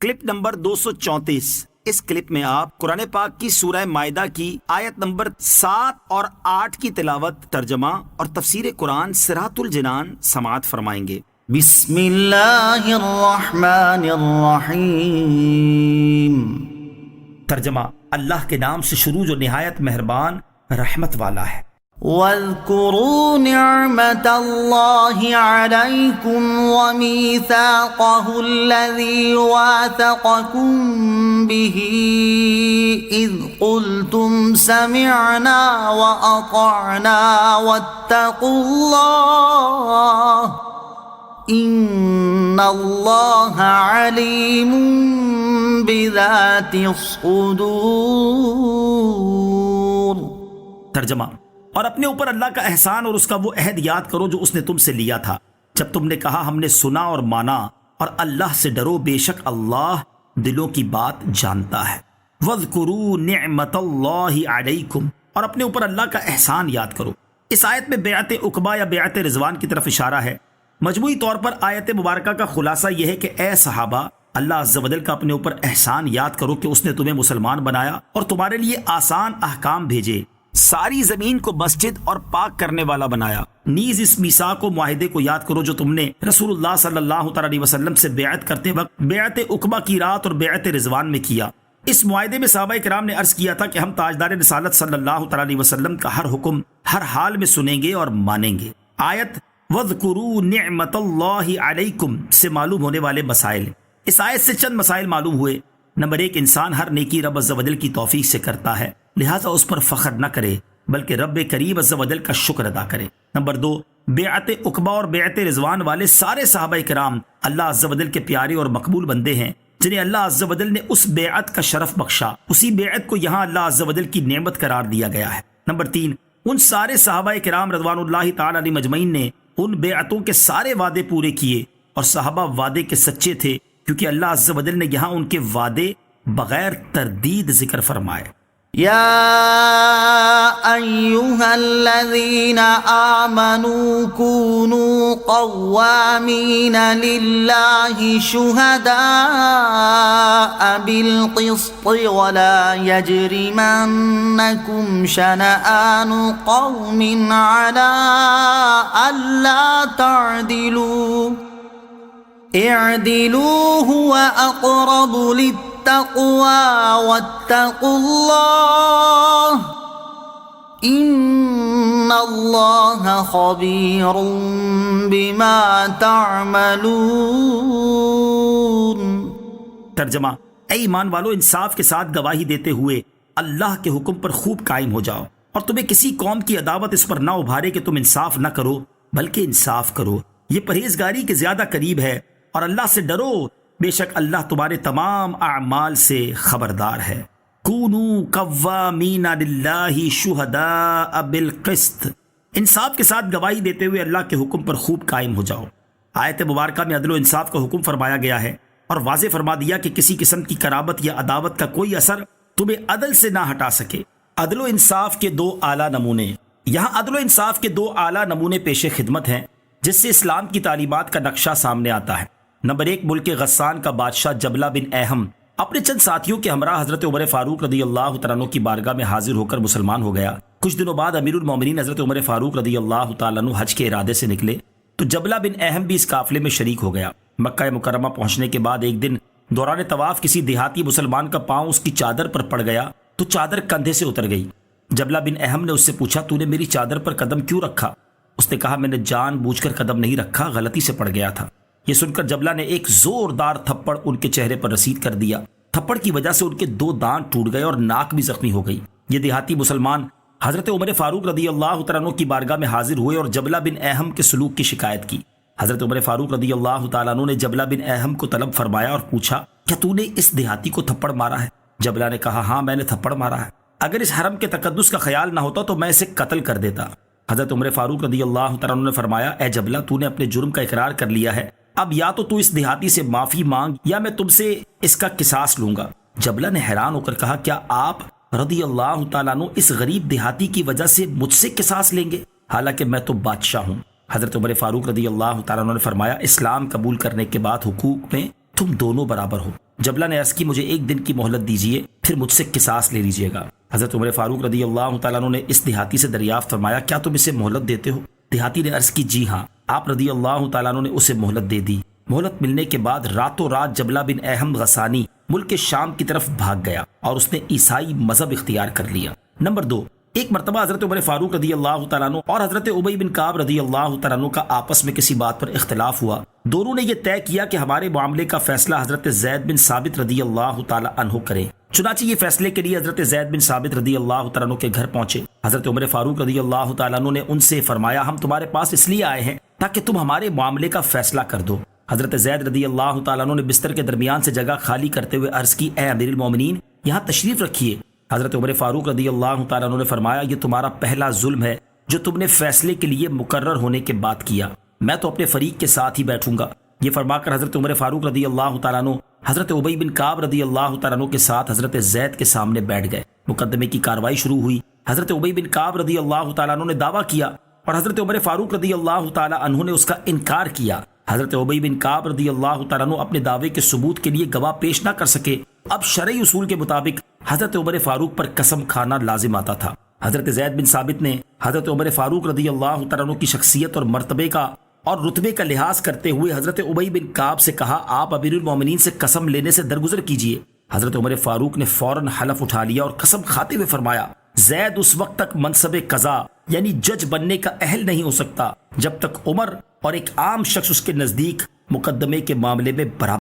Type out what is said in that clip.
Clip number 234۔ اس clip میں آپ قرآن پاک کی سورہ مائدہ کی آیت نمبر 7 اور 8 کی تلاوت، ترجمہ اور تفسیر قرآن صراط الجنان سماعت فرمائیں گے۔ بسم اللہ الرحمن الرحیم۔ ترجمہ: اللہ کے نام سے شروع جو نہایت مہربان رحمت والا ہے۔ وَاذْكُرُوا نِعْمَةَ اللَّهِ عَلَيْكُمْ وَمِيثَاقَهُ الَّذِي وَاثَقَكُمْ بِهِ إِذْ قُلْتُمْ سَمِعْنَا وَأَطَعْنَا وَاتَّقُوا اللَّهَ إِنَّ اللَّهَ عَلِيمٌ بِذَاتِ الصُّدُورِ۔ ترجمہ: اور اپنے اوپر اللہ کا احسان اور اس کا وہ عہد یاد کرو جو اس نے تم سے لیا تھا جب تم نے کہا ہم نے سنا اور مانا، اور اللہ سے ڈرو، بے شک اللہ دلوں کی بات جانتا ہے۔ وَاذْكُرُوا نِعْمَةَ اللَّهِ عَلَيْكُمْ، اور اپنے اوپر اللہ کا احسان یاد کرو۔ اس آیت میں بیعت عقبہ یا بیعت رضوان کی طرف اشارہ ہے۔ مجموعی طور پر آیت مبارکہ کا خلاصہ یہ ہے کہ اے صحابہ، اللہ عز و جل کا اپنے اوپر احسان یاد کرو کہ اس نے تمہیں مسلمان بنایا اور تمہارے لیے آسان احکام بھیجے، ساری زمین کو مسجد اور پاک کرنے والا بنایا۔ نیز اس میثاق و معاہدے کو یاد کرو جو تم نے رسول اللہ صلی اللہ تعالی علیہ وسلم سے بیعت کرتے وقت بیعت عقبہ کی رات اور بیعت رضوان میں کیا۔ اس معاہدے میں صحابہ کرام نے عرض کیا تھا کہ ہم تاجدار رسالت صلی اللہ تعالی علیہ وسلم کا ہر حکم ہر حال میں سنیں گے اور مانیں گے۔ آیت وَاذْكُرُوا نِعْمَةَ اللَّهِ عَلَيْكُمْ سے معلوم ہونے والے مسائل۔ اس آیت سے چند مسائل معلوم ہوئے۔ نمبر 1، انسان ہر نیکی رب عز و جل کی توفیق سے کرتا ہے، لہذا اس پر فخر نہ کرے بلکہ رب کریم عز و جل کا شکر ادا کرے۔ نمبر 2، بیعت عقبہ اور بیعت رضوان والے سارے صحابہ کرام اللہ عز و جل کے پیارے اور مقبول بندے ہیں جنہیں اللہ عز و جل نے اس بیعت کا شرف بخشا۔ اسی بیعت کو یہاں اللہ عز و جل کی نعمت قرار دیا گیا ہے۔ نمبر 3، ان سارے صحابہ کرام رضوان اللہ تعالی علیہ مجمعین نے ان بیعتوں کے سارے وعدے پورے کیے، اور صحابہ وعدے کے سچے تھے کیونکہ اللہ عز و جل نے یہاں ان کے وعدے بغیر تردید ذکر فرمائے۔ یا ایہا الذین آمنوا کونوا قوامین للہ شہداء بالقسط ولا یجرمنکم شنآن قوم علی الا تعدلوا اعدلوا هو اقرب للتقوى واتقوا اللہ ان اللہ خبیر بما تعملون۔ ترجمہ: اے ایمان والو، انصاف کے ساتھ گواہی دیتے ہوئے اللہ کے حکم پر خوب قائم ہو جاؤ، اور تمہیں کسی قوم کی عداوت اس پر نہ ابھارے کہ تم انصاف نہ کرو بلکہ انصاف کرو، یہ پرہیزگاری کے زیادہ قریب ہے، اور اللہ سے ڈرو، بے شک اللہ تمہارے تمام اعمال سے خبردار ہے۔ کونوا قوامین للہ شہداء بالقسط، انصاف کے ساتھ گواہی دیتے ہوئے اللہ کے حکم پر خوب قائم ہو جاؤ۔ آیت مبارکہ میں عدل و انصاف کا حکم فرمایا گیا ہے اور واضح فرما دیا کہ کسی قسم کی قرابت یا عداوت کا کوئی اثر تمہیں عدل سے نہ ہٹا سکے۔ عدل و انصاف کے دو اعلیٰ نمونے۔ یہاں عدل و انصاف کے دو اعلیٰ نمونے پیش خدمت ہیں جس سے اسلام کی تعلیمات کا نقشہ سامنے آتا ہے۔ نمبر 1، ملک غسان کا بادشاہ جبلہ بن احم اپنے چند ساتھیوں کے ہمراہ حضرت عمر فاروق رضی اللہ تعالیٰ عنہ کی بارگاہ میں حاضر ہو کر مسلمان ہو گیا۔ کچھ دنوں بعد امیر المومنین حضرت عمر فاروق رضی اللہ تعالیٰ عنہ حج کے ارادے سے نکلے تو جبلہ بن احم بھی اس قافلے میں شریک ہو گیا۔ مکہ مکرمہ پہنچنے کے بعد ایک دن دوران طواف کسی دیہاتی مسلمان کا پاؤں اس کی چادر پر پڑ گیا تو چادر کندھے سے اتر گئی۔ جبلہ بن احم نے اس سے پوچھا، تو نے میری چادر پر قدم کیوں رکھا؟ اس نے کہا، میں نے جان بوجھ کر قدم نہیں رکھا، غلطی سے پڑ گیا تھا۔ یہ سن کر جبلہ نے ایک زوردار تھپڑ ان کے چہرے پر رسید کر دیا۔ تھپڑ کی وجہ سے ان کے 2 دانت ٹوٹ گئے اور ناک بھی زخمی ہو گئی۔ یہ دیہاتی مسلمان حضرت عمر فاروق رضی اللہ تعالیٰ عنہ کی بارگاہ میں حاضر ہوئے اور جبلہ بن احم کے سلوک کی شکایت کی۔ حضرت عمر فاروق رضی اللہ تعالیٰ عنہ نے جبلہ بن احم کو طلب فرمایا اور پوچھا، کیا تو نے اس دیہاتی کو تھپڑ مارا ہے؟ جبلہ نے کہا، ہاں میں نے تھپڑ مارا ہے، اگر اس حرم کے تقدس کا خیال نہ ہوتا تو میں اسے قتل کر دیتا۔ حضرت عمر فاروق رضی اللہ تعالیٰ عنہ نے فرمایا، اے جبلہ، تو نے اپنے جرم کا اقرار کر لیا ہے، اب یا تو اس دیہاتی سے معافی مانگ یا میں تم سے اس کا قصاص لوں گا۔ جبلہ نے حیران ہو کر کہا، کیا آپ رضی اللہ تعالیٰ عنہ اس غریب دیہاتی کی وجہ سے مجھ سے قصاص لیں گے، حالانکہ میں تو بادشاہ ہوں؟ حضرت عمر فاروق رضی اللہ تعالیٰ عنہ نے فرمایا، اسلام قبول کرنے کے بعد حقوق میں تم دونوں برابر ہو، جبلہ نے عرض کی مجھے 1 دن کی مہلت دیجیے، پھر مجھ سے قصاص لے لیجیے گا۔ حضرت عمر فاروق رضی اللہ تعالیٰ عنہ نے اس دیہاتی سے دریافت فرمایا کیا تم اسے مہلت دیتے ہو؟ دیہاتی نے عرض کی جی ہاں۔ آپ رضی اللہ تعالیٰ عنہ نے اسے مہلت دے دی۔ مہلت ملنے کے بعد راتوں رات جبلہ بن احم غسانی ملک شام کی طرف بھاگ گیا اور اس نے عیسائی مذہب اختیار کر لیا۔ نمبر 2، ایک مرتبہ حضرت عمر فاروق رضی اللہ تعالیٰ عنہ اور حضرت ابی بن کعب رضی اللہ تعالیٰ عنہ کا آپس میں کسی بات پر اختلاف ہوا۔ دونوں نے یہ طے کیا کہ ہمارے معاملے کا فیصلہ حضرت زید بن ثابت رضی اللہ تعالیٰ عنہ کریں۔ چنانچہ یہ فیصلے کے لیے حضرت زید بن ثابت رضی اللہ تعالیٰ عنہ کے گھر پہنچے۔ حضرت عمر فاروق رضی اللہ تعالیٰ عنہ نے ان سے فرمایا ہم تمہارے پاس اس لیے آئے ہیں تاکہ تم ہمارے معاملے کا فیصلہ کر دو۔ حضرت زید رضی اللہ تعالیٰ عنہ نے بستر کے درمیان سے جگہ خالی کرتے ہوئے عرض کی اے امیر المومنین یہاں تشریف رکھیے۔ حضرت عمر فاروق رضی اللہ تعالیٰ عنہ نے فرمایا یہ تمہارا پہلا ظلم ہے جو تم نے فیصلے کے لیے مقرر ہونے کے بعد کیا، میں تو اپنے فریق کے ساتھ ہی بیٹھوں گا۔ یہ فرما کر حضرت عمر فاروق رضی اللہ تعالیٰ عنہ حضرت ابی بن کعب رضی اللہ تعالیٰ عنہ کے ساتھ حضرت زید کے سامنے بیٹھ گئے۔ مقدمے کی کارروائی شروع ہوئی۔ حضرت ابی بن کعب رضی اللہ تعالیٰ عنہ نے دعویٰ کیا اور حضرت عمر فاروق رضی اللہ تعالیٰ عنہ نے اس کا انکار کیا۔ حضرت ابی بن کعب رضی اللہ تعالیٰ عنہ اپنے دعوے کے ثبوت کے لیے گواہ پیش نہ کر سکے۔ اب شرعی اصول کے مطابق حضرت عمر فاروق پر قسم کھانا لازم آتا تھا۔ حضرت زید بن ثابت نے حضرت عمر فاروق رضی اللہ تعالیٰ عنہ کی شخصیت اور مرتبے کا اور رتبے کا لحاظ کرتے ہوئے حضرت ابی بن کعب سے کہا آپ امیر المومنین سے قسم لینے سے درگزر کیجیے۔ حضرت عمر فاروق نے فوراً حلف اٹھا لیا اور قسم کھاتے ہوئے فرمایا زید اس وقت تک منصب قضا یعنی جج بننے کا اہل نہیں ہو سکتا جب تک عمر اور ایک عام شخص اس کے نزدیک مقدمے کے معاملے میں برابر